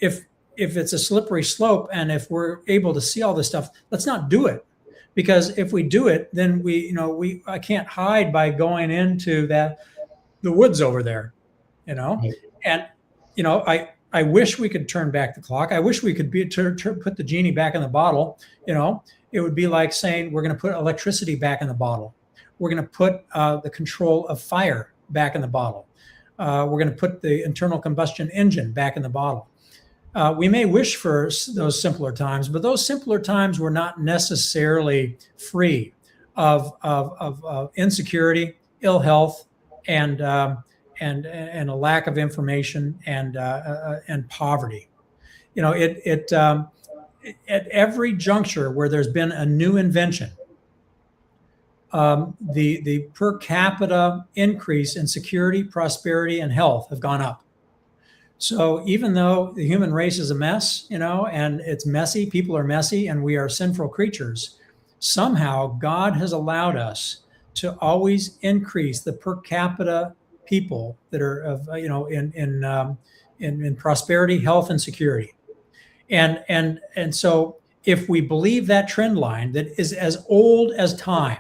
if it's a slippery slope, and if we're able to see all this stuff, let's not do it. Because if we do it, then I can't hide by going into the woods over there, Right. and I wish we could turn back the clock. I wish we could put the genie back in the bottle. It would be like saying we're going to put electricity back in the bottle. We're going to put the control of fire back in the bottle. We're going to put the internal combustion engine back in the bottle. We may wish for those simpler times, but those simpler times were not necessarily free of insecurity, ill health, and a lack of information and poverty. At every juncture where there's been a new invention, the per capita increase in security, prosperity, and health have gone up. So even though the human race is a mess, and it's messy, people are messy, and we are sinful creatures, somehow God has allowed us to always increase the per capita people that are in prosperity, health, and security. And so if we believe that trend line that is as old as time,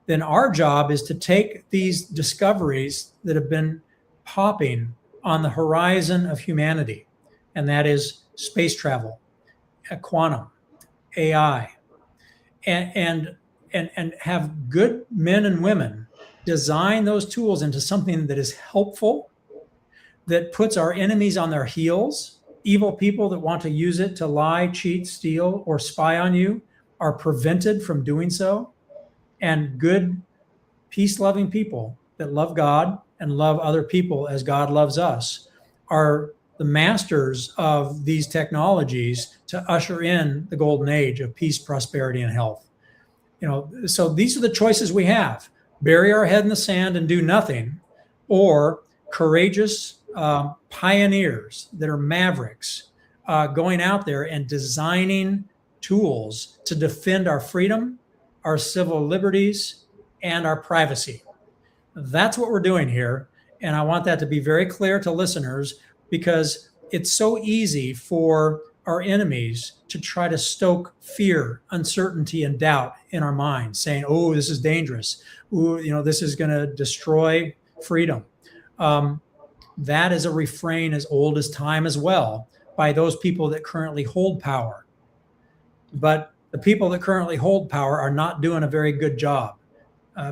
then our job is to take these discoveries that have been popping on the horizon of humanity, and that is space travel, quantum, AI, and have good men and women design those tools into something that is helpful, that puts our enemies on their heels. Evil people that want to use it to lie, cheat, steal, or spy on you are prevented from doing so. And good, peace-loving people that love God and love other people as God loves us are the masters of these technologies to usher in the golden age of peace, prosperity, and health. So these are the choices we have: bury our head in the sand and do nothing, or courageous pioneers that are mavericks going out there and designing tools to defend our freedom, our civil liberties, and our privacy. That's what we're doing here. And I want that to be very clear to listeners, because it's so easy for our enemies to try to stoke fear, uncertainty, and doubt in our minds, saying, oh, this is dangerous. Ooh, this is going to destroy freedom. That is a refrain as old as time as well, by those people that currently hold power. But the people that currently hold power are not doing a very good job,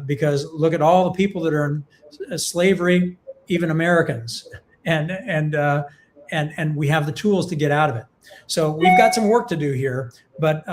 because look at all the people that are in slavery, even Americans, and we have the tools to get out of it. So we've got some work to do here, but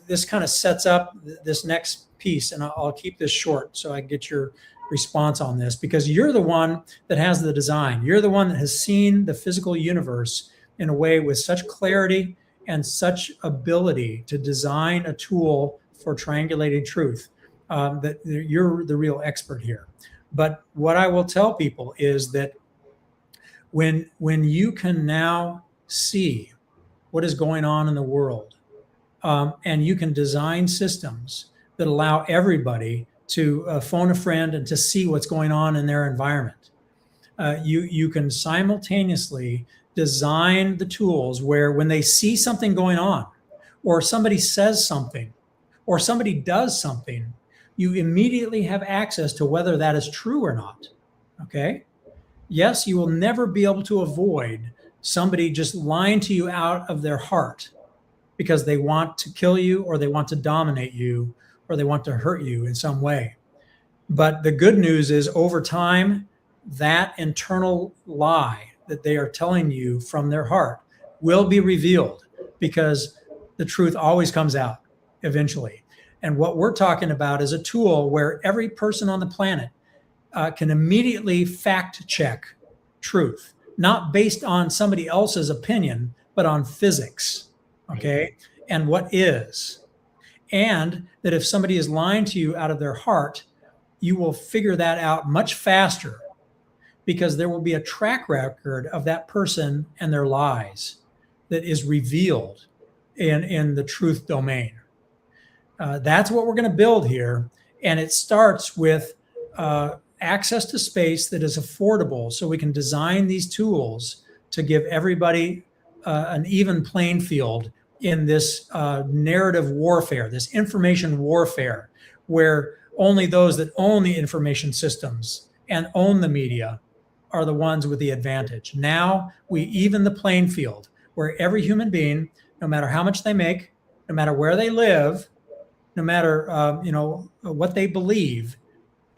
this kind of sets up this next piece, and I'll keep this short so I get your response on this, because you're the one that has the design. You're the one that has seen the physical universe in a way with such clarity and such ability to design a tool for triangulating truth, that you're the real expert here. But what I will tell people is that when you can now see what is going on in the world, and you can design systems that allow everybody to phone a friend and to see what's going on in their environment, you can simultaneously design the tools where when they see something going on, or somebody says something, or somebody does something, you immediately have access to whether that is true or not. Okay? Yes, you will never be able to avoid somebody just lying to you out of their heart because they want to kill you, or they want to dominate you, or they want to hurt you in some way. But the good news is, over time, that internal lie that they are telling you from their heart will be revealed, because the truth always comes out eventually. And what we're talking about is a tool where every person on the planet can immediately fact check truth, not based on somebody else's opinion, but on physics, okay? And what is. And that if somebody is lying to you out of their heart, you will figure that out much faster, because there will be a track record of that person and their lies that is revealed in the truth domain. That's what we're going to build here. And it starts with access to space that is affordable, so we can design these tools to give everybody an even playing field in this narrative warfare, this information warfare, where only those that own the information systems and own the media are the ones with the advantage. Now we even the playing field, where every human being, no matter how much they make, no matter where they live, no matter what they believe,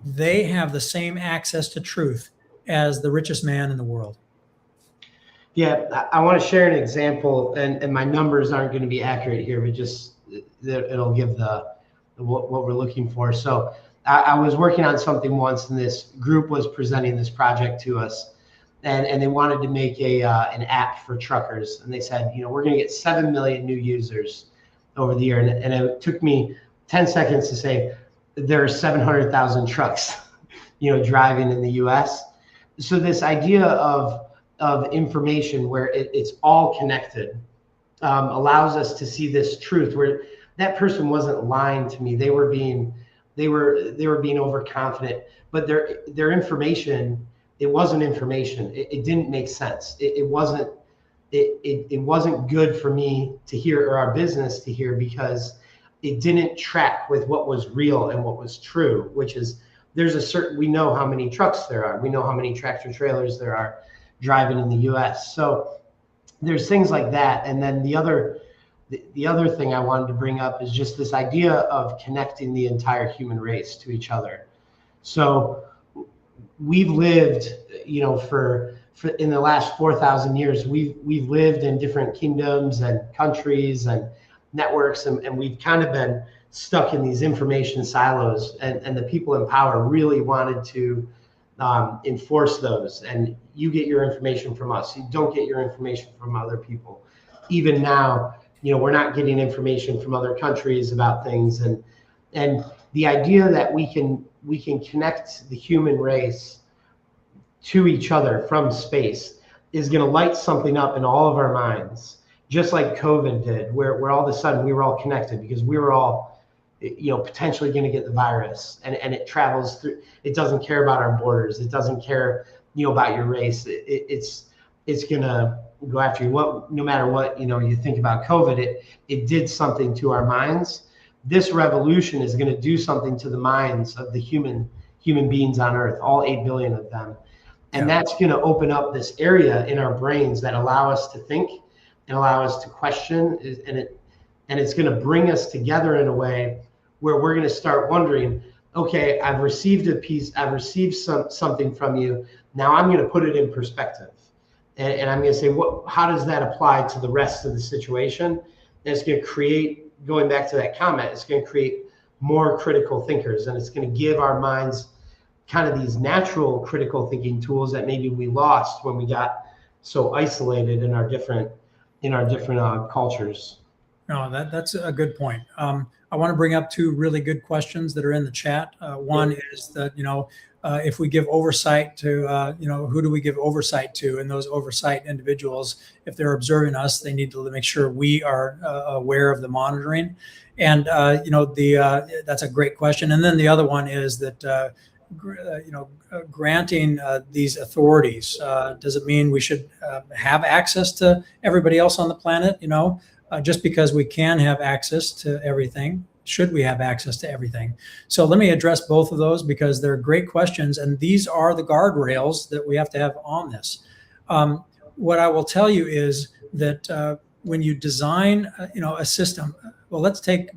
they have the same access to truth as the richest man in the world. Yeah, I want to share an example, and my numbers aren't going to be accurate here, but just it'll give what we're looking for. So I was working on something once, and this group was presenting this project to us, and they wanted to make an app for truckers, and they said, we're going to get 7 million new users over the year, and it took me 10 seconds to say there are 700,000 trucks, driving in the U.S. So this idea of information where it's all connected allows us to see this truth where that person wasn't lying to me. They were being overconfident, but their information, it wasn't information. It didn't make sense. It wasn't good for me to hear, or our business to hear, because it didn't track with what was real and what was true, which is we know how many trucks there are. We know how many tractor trailers there are driving in the US. So there's things like that. And then the other thing I wanted to bring up is just this idea of connecting the entire human race to each other. So we've lived, for in the last 4,000 years, we've lived in different kingdoms and countries and networks, and we've kind of been stuck in these information silos, and the people in power really wanted to enforce those. And you get your information from us. You don't get your information from other people. Even now, we're not getting information from other countries about things. And the idea that we can connect the human race to each other from space is going to light something up in all of our minds, just like COVID did, where all of a sudden we were all connected because we were all potentially going to get the virus, and it travels through. It doesn't care about our borders. It doesn't care, about your race. It's going to go after you. No matter what, you think about COVID, it did something to our minds. This revolution is going to do something to the minds of the human beings on Earth, all 8 billion of them. And that's going to open up this area in our brains that allow us to think and allow us to question, and it's going to bring us together in a way where we're going to start wondering, okay, I've received a piece, I've received something from you. Now I'm going to put it in perspective. And I'm going to say, how does that apply to the rest of the situation? And it's going to create, going back to that comment, it's going to create more critical thinkers, and it's going to give our minds kind of these natural critical thinking tools that maybe we lost when we got so isolated in our different cultures. No, that's a good point. I want to bring up two really good questions that are in the chat. One is that, if we give oversight to, who do we give oversight to? And those oversight individuals, if they're observing us, they need to make sure we are aware of the monitoring. And, that's a great question. And then the other one is that, granting these authorities, does it mean we should have access to everybody else on the planet? Just because we can have access to everything, should we have access to everything? So let me address both of those because they're great questions, and these are the guardrails that we have to have on this. What I will tell you is that when you design, a system, well, let's take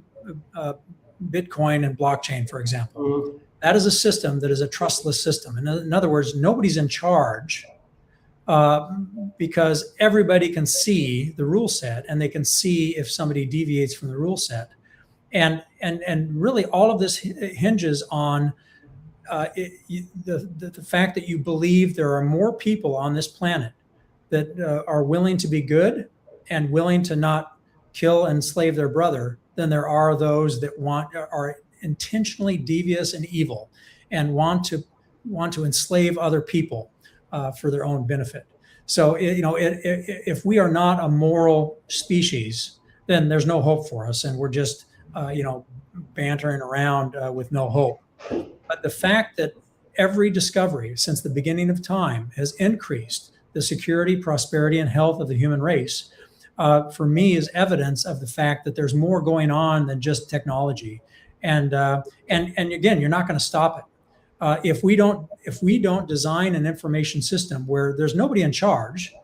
Bitcoin and blockchain, for example. Mm-hmm. That is a system that is a trustless system. In other words, nobody's in charge. Because everybody can see the rule set, and they can see if somebody deviates from the rule set, and really all of this hinges on the fact that you believe there are more people on this planet that are willing to be good and willing to not kill and enslave their brother than there are those that are intentionally devious and evil and want to enslave other people for their own benefit. So, if we are not a moral species, then there's no hope for us, and we're just, bantering around with no hope. But the fact that every discovery since the beginning of time has increased the security, prosperity, and health of the human race for me is evidence of the fact that there's more going on than just technology. And again, you're not going to stop it. If we don't design an information system where there's nobody in charge,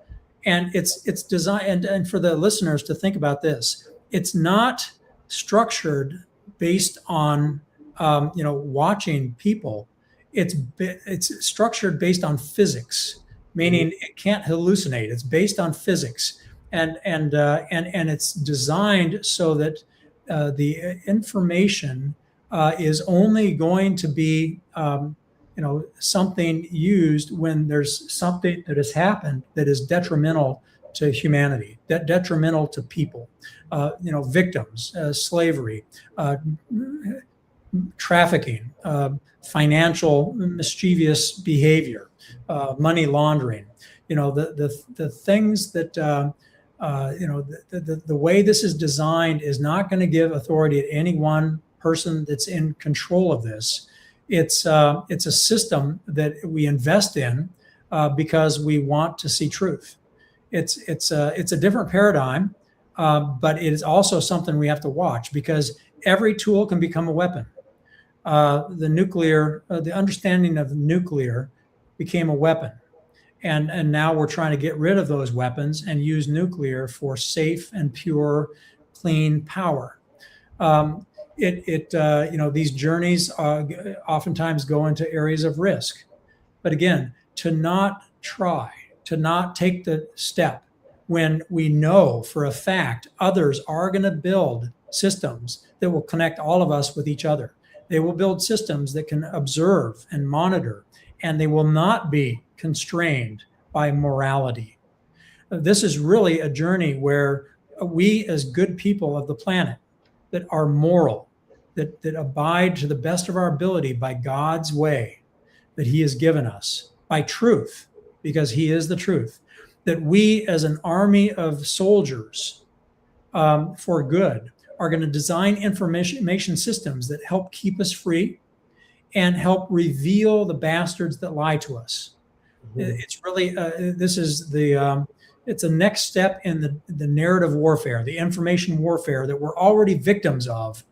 and it's designed, and for the listeners to think about this, it's not structured based on watching people. It's structured based on physics, meaning it can't hallucinate. It's based on physics, and it's designed so that the information is only going to be something used when there's something that has happened that is detrimental to humanity, detrimental to people, victims, slavery, trafficking, financial mischievous behavior, money laundering. The things that the way this is designed is not going to give authority to any one person that's in control of this. It's a system that we invest in because we want to see truth. It's a different paradigm, but it is also something we have to watch, because every tool can become a weapon. The understanding of nuclear became a weapon, and now we're trying to get rid of those weapons and use nuclear for safe and pure, clean power. These journeys oftentimes go into areas of risk. But again, to not take the step when we know for a fact others are going to build systems that will connect all of us with each other. They will build systems that can observe and monitor, and they will not be constrained by morality. This is really a journey where we, as good people of the planet that are moral, that abide to the best of our ability by God's way that he has given us, by truth, because he is the truth, that we as an army of soldiers for good are going to design information systems that help keep us free and help reveal the bastards that lie to us. Mm-hmm. It's really, it's a next step in the narrative warfare, the information warfare that we're already victims of.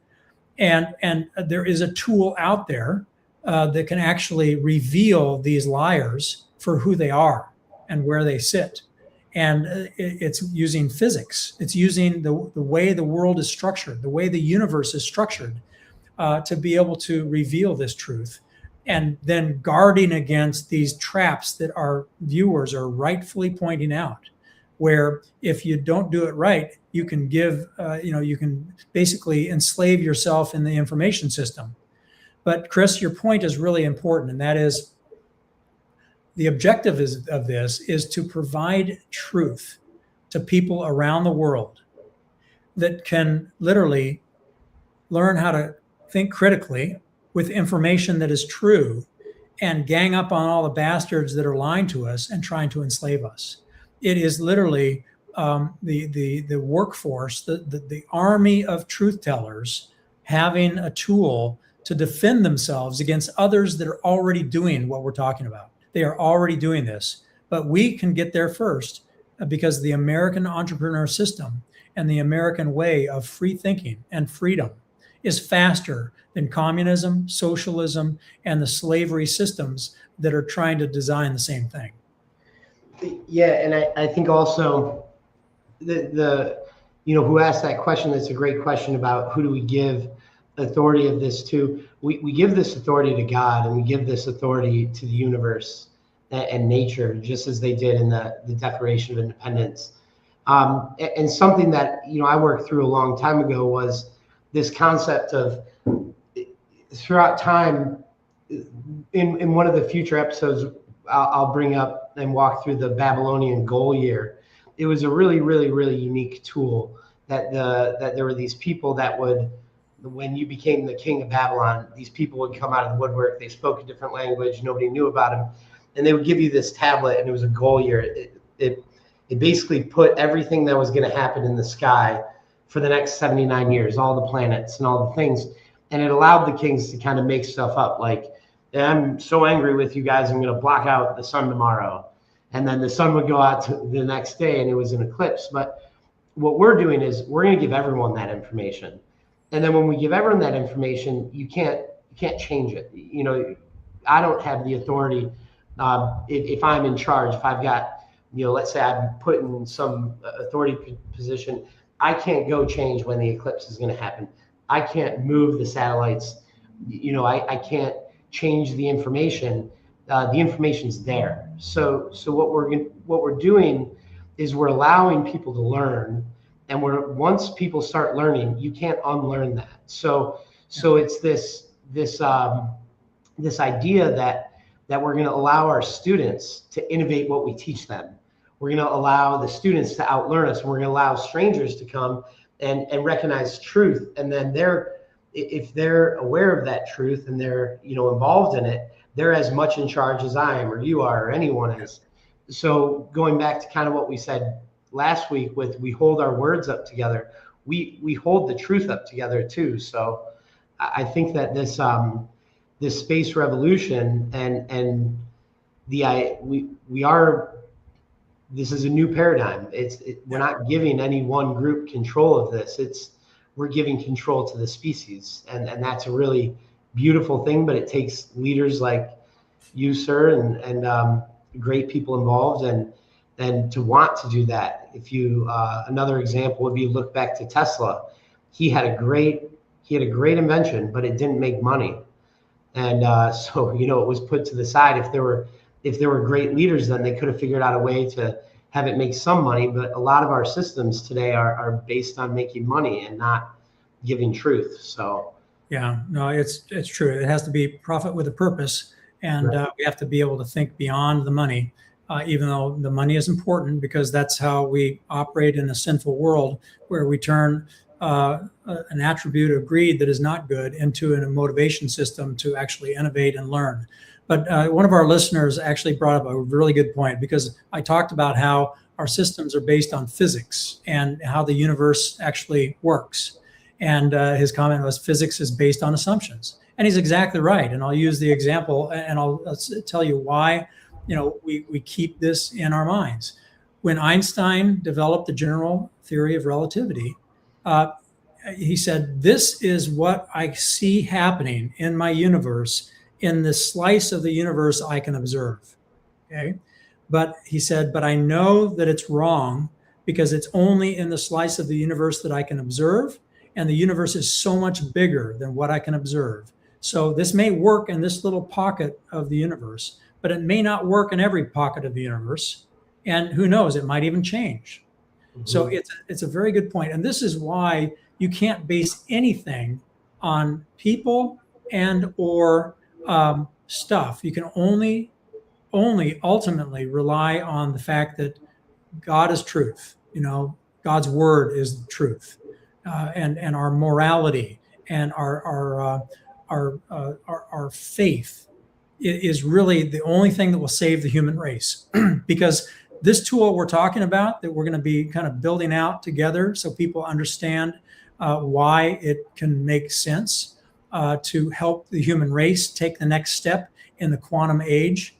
And there is a tool out there that can actually reveal these liars for who they are and where they sit. And it's using physics. It's using the way the world is structured, the way the universe is structured, to be able to reveal this truth, and then guarding against these traps that our viewers are rightfully pointing out, where if you don't do it right, you can you can basically enslave yourself in the information system. But Chris, your point is really important, and that is the objective of this is to provide truth to people around the world that can literally learn how to think critically with information that is true and gang up on all the bastards that are lying to us and trying to enslave us. It is literally the workforce, the army of truth tellers having a tool to defend themselves against others that are already doing what we're talking about. They are already doing this, but we can get there first because the American entrepreneur system and the American way of free thinking and freedom is faster than communism, socialism, and the slavery systems that are trying to design the same thing. Yeah, and I think also the who asked that question, that's a great question about who do we give authority of this to. We give this authority to God, and we give this authority to the universe and nature, just as they did in the Declaration of Independence. And something that I worked through a long time ago was this concept of, throughout time, in one of the future episodes, I'll bring up and walk through the Babylonian goal year. It was a really, really, really unique tool that there were these people that would, when you became the king of Babylon, these people would come out of the woodwork. They spoke a different language. Nobody knew about them. And they would give you this tablet, and it was a goal year. It basically put everything that was going to happen in the sky for the next 79 years, all the planets and all the things. And it allowed the kings to kind of make stuff up, like, I'm so angry with you guys, I'm going to block out the sun tomorrow. And then the sun would go out the next day, and it was an eclipse. But what we're doing is we're going to give everyone that information. And then when we give everyone that information, you can't change it. You know, I don't have the authority. If I'm in charge, if I've got, you know, let's say I'm put in some authority position, I can't go change when the eclipse is going to happen. I can't move the satellites. You know, I can't change the information. The information's there. So what we're doing is we're allowing people to learn, and once people start learning, you can't unlearn that. So it's this idea that we're going to allow our students to innovate what we teach them. We're going to allow the students to outlearn us. We're going to allow strangers to come and recognize truth, and then if they're aware of that truth and they're, you know, involved in it, they're as much in charge as I am, or you are, or anyone is. So going back to kind of what we said last week with we hold our words up together, we hold the truth up together too. So I think that this space revolution and this is a new paradigm. We're not giving any one group control of this. We're giving control to the species, and that's a really beautiful thing. But it takes leaders like you, sir, and great people involved, and to want to do that. If you another example, if you look back to Tesla, he had a great invention, but it didn't make money, and so, you know, it was put to the side. If there were great leaders, then they could have figured out a way to have it make some money. But a lot of our systems today are based on making money and not giving truth. So yeah, no, it's true. It has to be profit with a purpose, and right. We have to be able to think beyond the money, even though the money is important, because that's how we operate in a sinful world where we turn an attribute of greed that is not good into a motivation system to actually innovate and learn. But one of our listeners actually brought up a really good point, because I talked about how our systems are based on physics and how the universe actually works. And his comment was, physics is based on assumptions. And he's exactly right. And I'll use the example, and I'll tell you why, you know, we keep this in our minds. When Einstein developed the general theory of relativity, he said, this is what I see happening in my universe, in the slice of the universe I can observe. Okay. But he said, but I know that it's wrong because it's only in the slice of the universe that I can observe. And the universe is so much bigger than what I can observe. So this may work in this little pocket of the universe, but it may not work in every pocket of the universe. And who knows, it might even change. Mm-hmm. So it's a very good point. And this is why you can't base anything on people and or stuff. You can only ultimately rely on the fact that God is truth. You know, God's word is the truth, and our morality and our faith is really the only thing that will save the human race. Because this tool we're talking about, that we're going to be kind of building out together, so people understand why it can make sense to help the human race take the next step in the quantum age,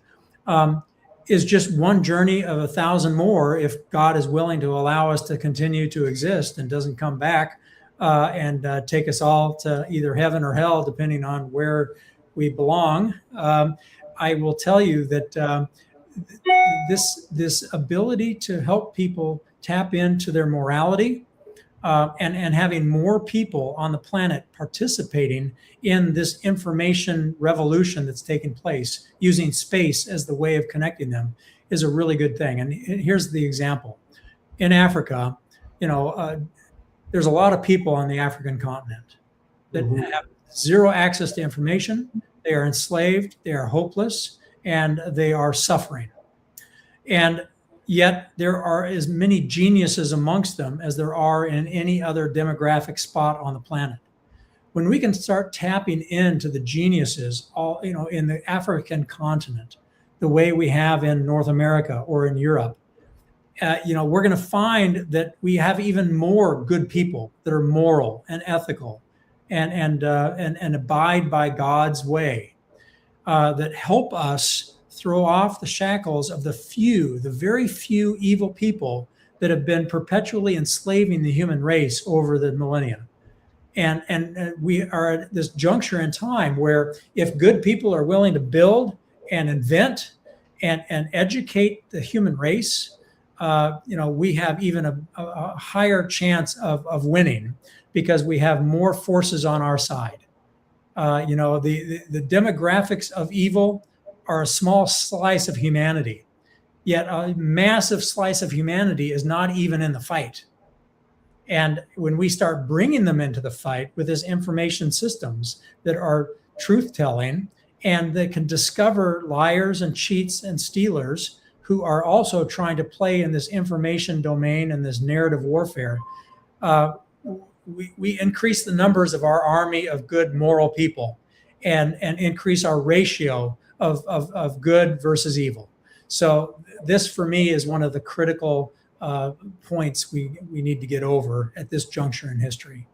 is just one journey of 1,000 more, if God is willing to allow us to continue to exist and doesn't come back and take us all to either heaven or hell, depending on where we belong. I will tell you that this ability to help people tap into their morality, and having more people on the planet participating in this information revolution that's taking place, using space as the way of connecting them, is a really good thing. And here's the example. In Africa, you know, there's a lot of people on the African continent that have zero access to information. They are enslaved, they are hopeless, and they are suffering. And yet there are as many geniuses amongst them as there are in any other demographic spot on the planet. When we can start tapping into the geniuses, all, you know, in the African continent, the way we have in North America or in Europe, you know, we're going to find that we have even more good people that are moral and ethical and abide by God's way, that help us throw off the shackles of the very few evil people that have been perpetually enslaving the human race over the millennia. And we are at this juncture in time where if good people are willing to build and invent and educate the human race, we have even a higher chance of winning, because we have more forces on our side. The demographics of evil are a small slice of humanity, yet a massive slice of humanity is not even in the fight. And when we start bringing them into the fight with this information systems that are truth-telling and that can discover liars and cheats and stealers who are also trying to play in this information domain and this narrative warfare, we increase the numbers of our army of good moral people and increase our ratio of good versus evil. So this, for me, is one of the critical points we need to get over at this juncture in history.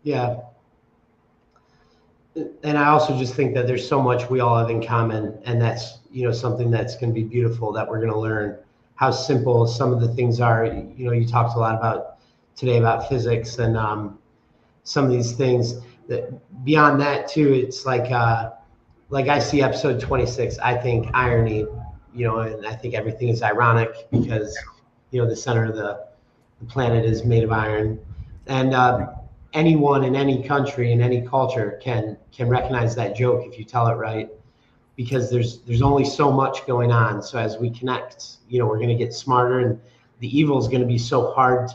Yeah. And I also just think that there's so much we all have in common, and that's, something that's going to be beautiful, that we're going to learn how simple some of the things are. You talked a lot about today about physics and some of these things. That beyond that too, it's like I see episode 26, I think irony, and I think everything is ironic because the center of the planet is made of iron, and anyone in any country, in any culture can recognize that joke if you tell it right, because there's only so much going on. So as we connect, we're going to get smarter, and the evil is going to be so hard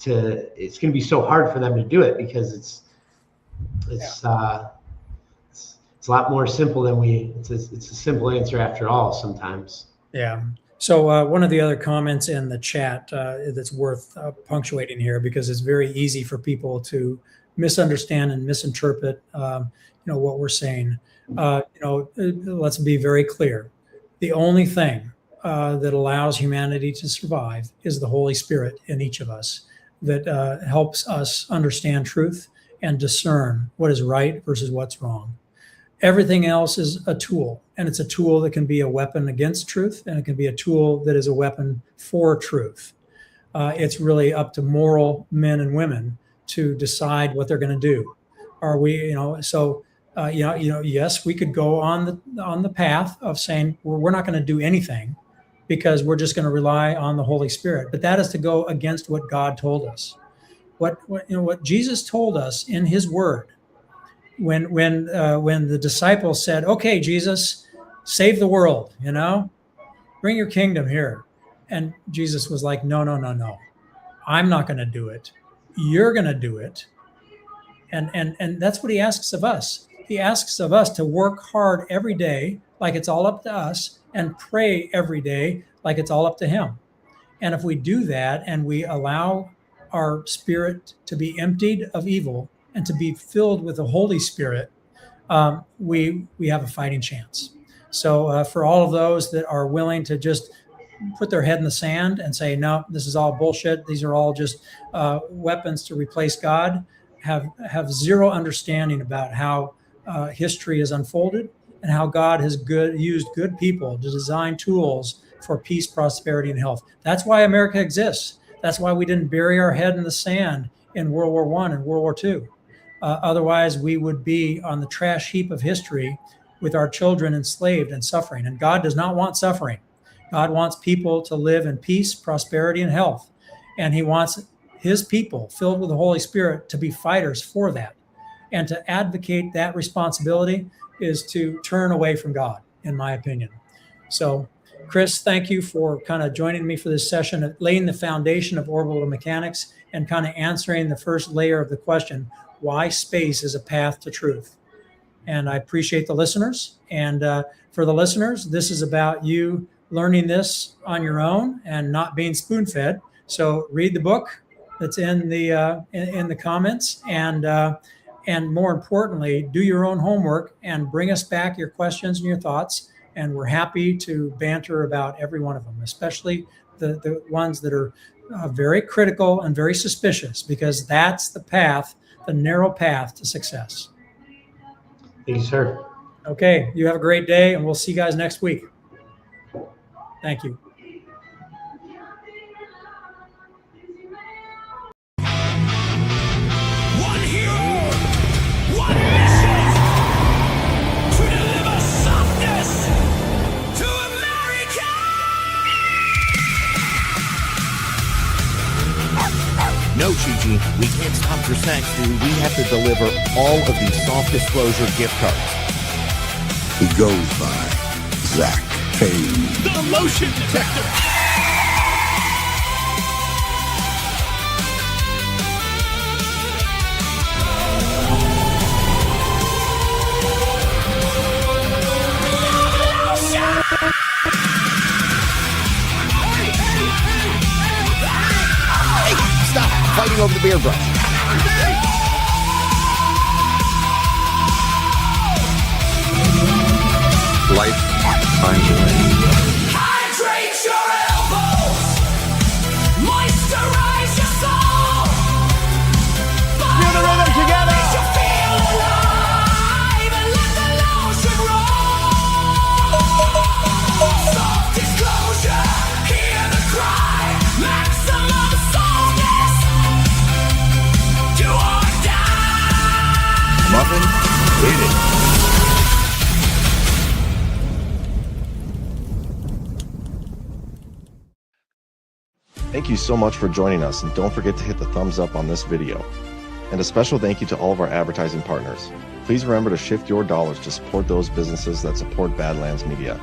it's going to be so hard for them to do it, because it's a lot more simple than it's a simple answer after all sometimes. Yeah. So one of the other comments in the chat that's worth punctuating here, because it's very easy for people to misunderstand and misinterpret, what we're saying. Let's be very clear. The only thing that allows humanity to survive is the Holy Spirit in each of us, that helps us understand truth and discern what is right versus what's wrong. Everything else is a tool, and it's a tool that can be a weapon against truth, and it can be a tool that is a weapon for truth. It's really up to moral men and women to decide what they're going to do. Are we, yes, we could go on the path of saying we're not going to do anything because we're just going to rely on the Holy Spirit, but that is to go against what God told us. What Jesus told us in His Word. When the disciples said, "Okay, Jesus, save the world, bring your kingdom here," and Jesus was like, "No, I'm not going to do it. You're going to do it." And that's what He asks of us. He asks of us to work hard every day, like it's all up to us, and pray every day, like it's all up to Him. And if we do that, and we allow our spirit to be emptied of evil and to be filled with the Holy Spirit, we have a fighting chance. So for all of those that are willing to just put their head in the sand and say, no, this is all bullshit, these are all just weapons to replace God, have zero understanding about how history is unfolded and how God has used good people to design tools for peace, prosperity, and health. That's why America exists. That's why we didn't bury our head in the sand in World War I and World War II. Otherwise, we would be on the trash heap of history with our children enslaved and suffering. And God does not want suffering. God wants people to live in peace, prosperity, and health. And He wants His people filled with the Holy Spirit to be fighters for that. And to advocate that responsibility is to turn away from God, in my opinion. So, Chris, thank you for kind of joining me for this session, laying the foundation of orbital mechanics and kind of answering the first layer of the question, why space is a path to truth. And I appreciate the listeners. And for the listeners, this is about you learning this on your own and not being spoon-fed. So read the book that's in the comments, and more importantly, do your own homework and bring us back your questions and your thoughts. And we're happy to banter about every one of them, especially the ones that are very critical and very suspicious, because that's the path, the narrow path to success. Thank you, sir. Okay, you have a great day, and we'll see you guys next week. Thank you. No, Gigi, we can't stop for sex, dude. We have to deliver all of these soft disclosure gift cards. He goes by Zach Payne. The motion detector! Hey, stop fighting over the beer brush. Life finds a way. Hydrate your elbows, moisturize your soul. Feel the rhythm together. Makes you feel alive and let the lotion roll. Soft disclosure, hear the cry. Maximum softness, do or die. Muffin, hit it. Thank you so much for joining us, and don't forget to hit the thumbs up on this video. And a special thank you to all of our advertising partners. Please remember to shift your dollars to support those businesses that support Badlands Media.